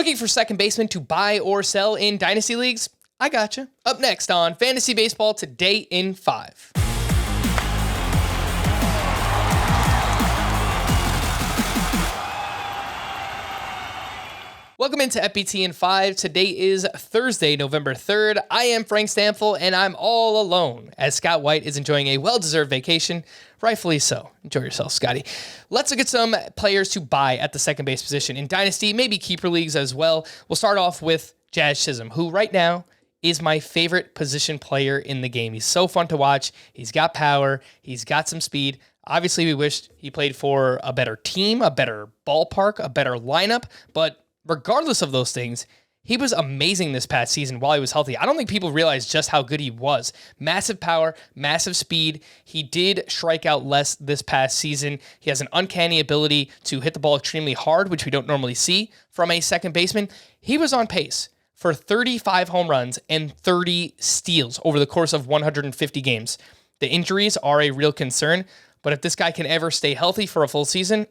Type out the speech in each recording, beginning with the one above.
Looking for second baseman to buy or sell in Dynasty leagues? I gotcha. Up next on Fantasy Baseball Today in 5. Welcome into FBT in 5. Today is Thursday, November 3rd. I am Frank Stamfel, and I'm all alone as Scott White is enjoying a well-deserved vacation. Rightfully so. Enjoy yourself, Scotty. Let's look at some players to buy at the second base position in Dynasty, maybe keeper leagues as well. We'll start off with Jazz Chisholm, who right now is my favorite position player in the game. He's so fun to watch. He's got power. He's got some speed. Obviously, we wished he played for a better team, a better ballpark, a better lineup, but regardless of those things, he was amazing this past season while he was healthy. I don't think people realize just how good he was. Massive power, massive speed. He did strike out less this past season. He has an uncanny ability to hit the ball extremely hard, which we don't normally see from a second baseman. He was on pace for 35 home runs and 30 steals over the course of 150 games. The injuries are a real concern, but if this guy can ever stay healthy for a full season,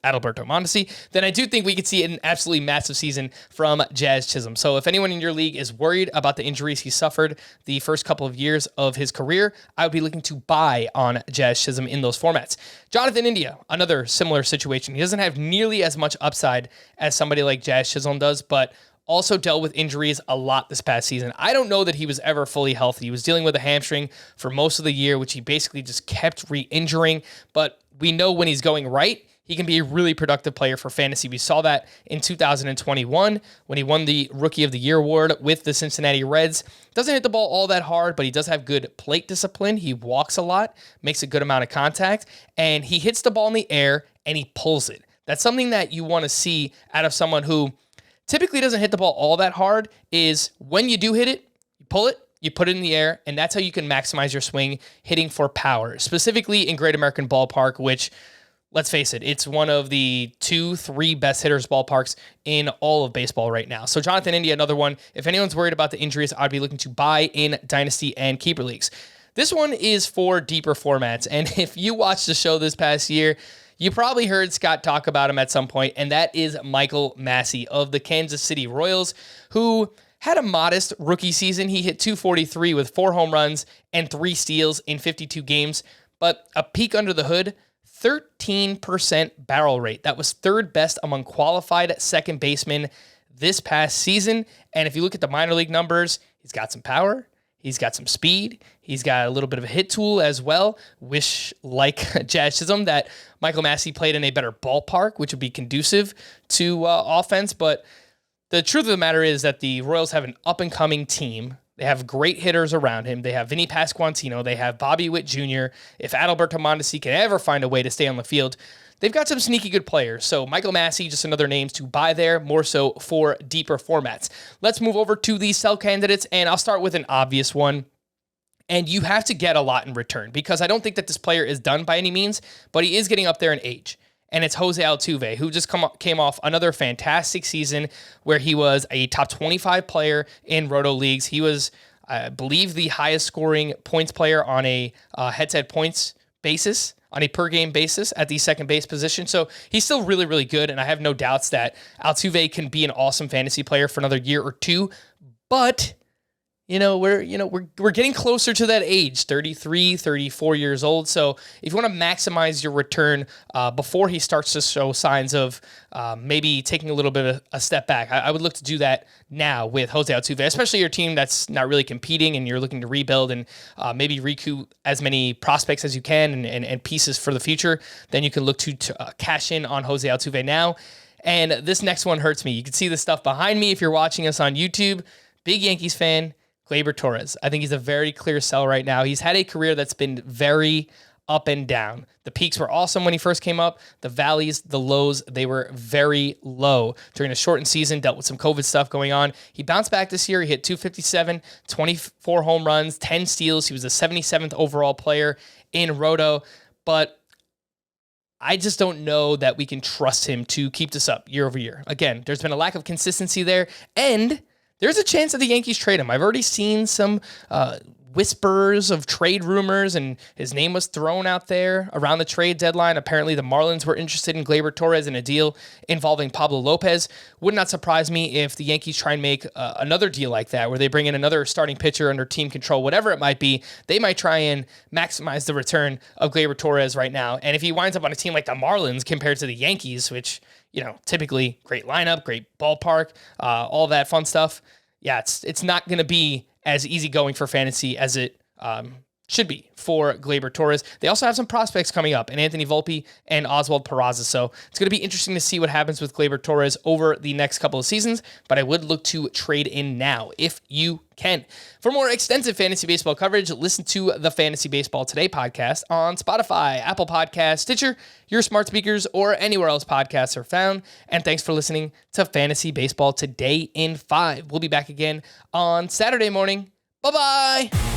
Adalberto Mondesi, then I do think we could see an absolutely massive season from Jazz Chisholm. So if anyone in your league is worried about the injuries he suffered the first couple of years of his career, I would be looking to buy on Jazz Chisholm in those formats. Jonathan India, another similar situation. He doesn't have nearly as much upside as somebody like Jazz Chisholm does, but also dealt with injuries a lot this past season. I don't know that he was ever fully healthy. He was dealing with a hamstring for most of the year, which he basically just kept re-injuring. But we know when he's going right, he can be a really productive player for fantasy. We saw that in 2021 when he won the Rookie of the Year award with the Cincinnati Reds. Doesn't hit the ball all that hard, but he does have good plate discipline. He walks a lot, makes a good amount of contact, and he hits the ball in the air and he pulls it. That's something that you want to see out of someone who typically doesn't hit the ball all that hard. Is when you do hit it, you pull it, you put it in the air, and that's how you can maximize your swing hitting for power, specifically in Great American Ballpark, which, let's face it, it's one of the 2-3 best hitters ballparks in all of baseball right now. So Jonathan India, another one. If anyone's worried about the injuries, I'd be looking to buy in Dynasty and Keeper Leagues. This one is for deeper formats, and if you watched the show this past year, you probably heard Scott talk about him at some point, and that is Michael Massey of the Kansas City Royals, who had a modest rookie season. He hit .243 with 4 home runs and 3 steals in 52 games, but a peek under the hood, 13% barrel rate. That was third best among qualified second basemen this past season, and if you look at the minor league numbers, he's got some power. He's got some speed. He's got a little bit of a hit tool as well. Wish, like Jazz Chisholm, that Michael Massey played in a better ballpark, which would be conducive to offense. But the truth of the matter is that the Royals have an up-and-coming team. They have great hitters around him. They have Vinny Pasquantino. They have Bobby Witt Jr. If Adalberto Mondesi can ever find a way to stay on the field, they've got some sneaky good players. So Michael Massey, just another name to buy there, more so for deeper formats. Let's move over to the sell candidates, and I'll start with an obvious one. And you have to get a lot in return because I don't think that this player is done by any means, but he is getting up there in age. And it's Jose Altuve, who just came off another fantastic season where he was a top 25 player in Roto leagues. He was, I believe, the highest scoring points player on a head-to-head points basis, on a per-game basis at the second base position. So he's still really, really good, and I have no doubts that Altuve can be an awesome fantasy player for another year or two. But we're getting closer to that age, 33, 34 years old. So if you want to maximize your return before he starts to show signs of maybe taking a little bit of a step back, I would look to do that now with Jose Altuve, especially your team that's not really competing and you're looking to rebuild and maybe recoup as many prospects as you can and pieces for the future. Then you can look to cash in on Jose Altuve now. And this next one hurts me. You can see the stuff behind me if you're watching us on YouTube. Big Yankees fan. Gleber Torres. I think he's a very clear sell right now. He's had a career that's been very up and down. The peaks were awesome when he first came up. The valleys, the lows, they were very low during a shortened season, dealt with some COVID stuff going on. He bounced back this year. He hit .257, 24 home runs, 10 steals. He was the 77th overall player in Roto, but I just don't know that we can trust him to keep this up year over year. Again, there's been a lack of consistency there, and there's a chance that the Yankees trade him. I've already seen some whispers of trade rumors, and his name was thrown out there around the trade deadline. Apparently, the Marlins were interested in Gleber Torres in a deal involving Pablo Lopez. Would not surprise me if the Yankees try and make another deal like that, where they bring in another starting pitcher under team control, whatever it might be. They might try and maximize the return of Gleber Torres right now. And if he winds up on a team like the Marlins compared to the Yankees, which, typically great lineup, great ballpark, all that fun stuff, yeah, it's not going to be as easygoing for fantasy as it should be for Gleber Torres. They also have some prospects coming up in Anthony Volpe and Oswald Peraza. So it's going to be interesting to see what happens with Gleber Torres over the next couple of seasons, but I would look to trade in now if you can. For more extensive fantasy baseball coverage, listen to the Fantasy Baseball Today podcast on Spotify, Apple Podcasts, Stitcher, your smart speakers, or anywhere else podcasts are found. And thanks for listening to Fantasy Baseball Today in 5. We'll be back again on Saturday morning. Bye-bye.